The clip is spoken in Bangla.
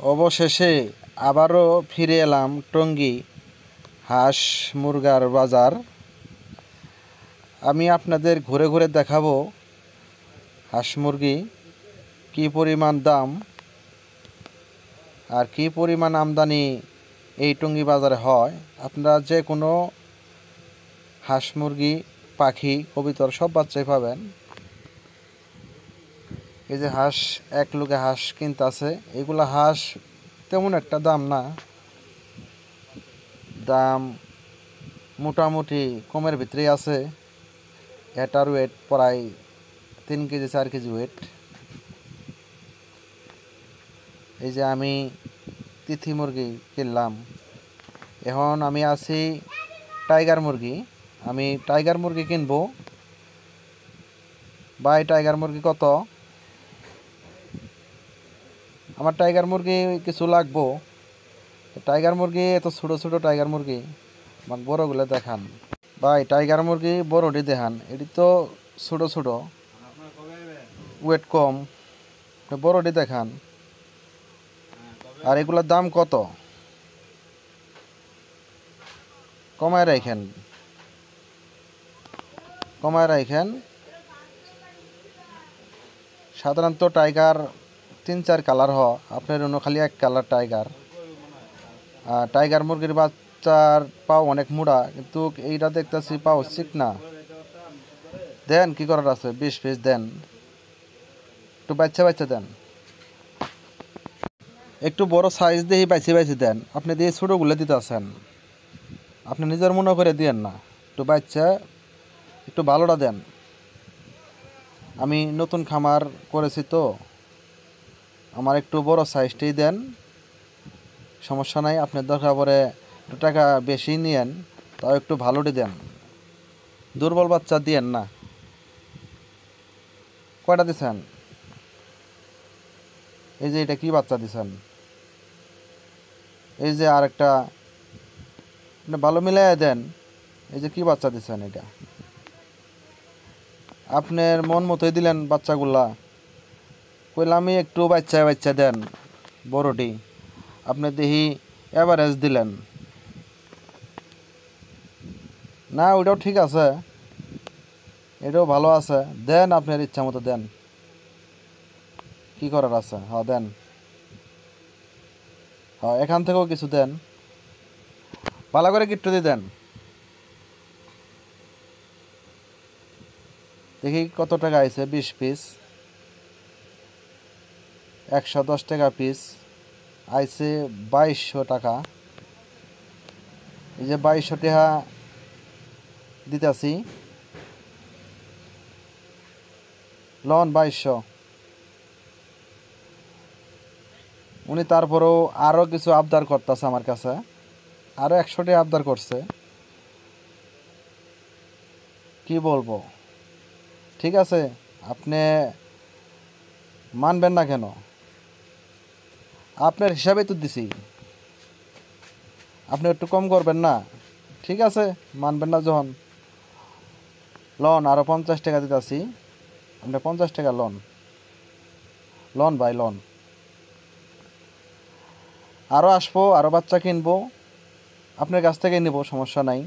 অবশেষে আবারও ফিরে এলাম টঙ্গী হাঁস মুরগার বাজার। আমি আপনাদের ঘুরে ঘুরে দেখাবো হাঁস মুরগি কী পরিমাণ দাম আর কী পরিমাণ আমদানি এই টঙ্গী বাজারে হয়। আপনারা যে কোনো হাঁস মুরগি পাখি কবিতর সব বাচ্চাই পাবেন। এই যে হাঁস, এক লোকে হাঁস কিনতেছে। এগুলা হাঁস তেমন একটা দাম না, দাম মোটামুটি কমের ভিতরেই আছে। এটার ওয়েট প্রায় 3 কেজি 4 কেজি ওয়েট। এই যে আমি তিথি মুরগি কিনলাম। এখন আমি আছি টাইগার মুরগি। আমি টাইগার মুরগি কিনবো। ভাই, টাইগার মুরগি কত? আমার টাইগার মুরগি কিছু লাগবো। টাইগার মুরগি এত ছোটো ছোটো টাইগার মুরগি, আমাকে বড়গুলো দেখান। ভাই, টাইগার মুরগি বড়টি দেখান। এটি তো ছোটো ছোটো, ওয়েট কম, বড়টি দেখান। আর এগুলোর দাম কত? কমায় রাখেন, কমায় রাখেন। সাধারণত টাইগার 3-4 কালার হয়, আপনার অন্য খালি এক কালার টাইগার। টাইগার মুরগির বাচ্চার পাও অনেক মোড়া, কিন্তু এইটা দেখতেছি পাও চিকনা। দেন, কি করার আছে, 20 পিস দেন, একটু বাচ্চা বাচ্চা দেন, একটু বড় সাইজ দিয়ে বাইছে বাইছে দেন। আপনি দিয়ে ছোটোগুলো দিতে আছেন, আপনি নিজের মনে করে দিয়েন না, একটু বাচ্চা একটু ভালোটা দেন। আমি নতুন খামার করেছি তো, আমার একটু বড় সাইজটাই দেন, সমস্যা নাই। আপনার দরকার পড়ে একটু টাকা বেশি নিয়েন, তাও একটু ভালোটি দেন, দুর্বল বাচ্চা দিয়েন না। কয়টা দিছেন? এই যে এটা কি বাচ্চা দিছেন? এই যে আরেকটা, ভালো মিলাই দেন। এই যে কি বাচ্চা দিছেন? এটা আপনার মন মতোই দিলেন বাচ্চাগুলা। কইলামই একটু বাচ্চা বাচ্চা দেন বড়টি, আপনি দেখি এভারেজ দিলেন না। ওইটাও ঠিক আছে, এটাও ভালো আছে। দেন, আপনার ইচ্ছা মতো দেন, কি করার আছে। হ্যাঁ দেন, হ্যাঁ এখান থেকেও কিছু দেন, ভালো করে কিট্টু দিয়ে দেন। দেখি কত টাকা আইছে। 20 পিস 110 টাকা পিস আইছে, 2200 টাকা। এই যে 2200 টাকা দিতেছি, লন 2200। উনি তারপরেও আরও কিছু আবদার করতেছে আমার কাছে, আরও 100 টাকা আবদার করছে। কি বলবো? ঠিক আছে, আপনি মানবেন না কেন? আপনার হিসাবে তো দিছি, আপনি একটু কম করবেন না? ঠিক আছে, মানবেন না যখন, লন আরও 50 টাকা দিতেছি। আপনি 50 টাকা লন, লন ভাই লন। আরও আসবো, আরও বাচ্চা কিনবো, আপনার কাছ থেকে নিব, সমস্যা নাই।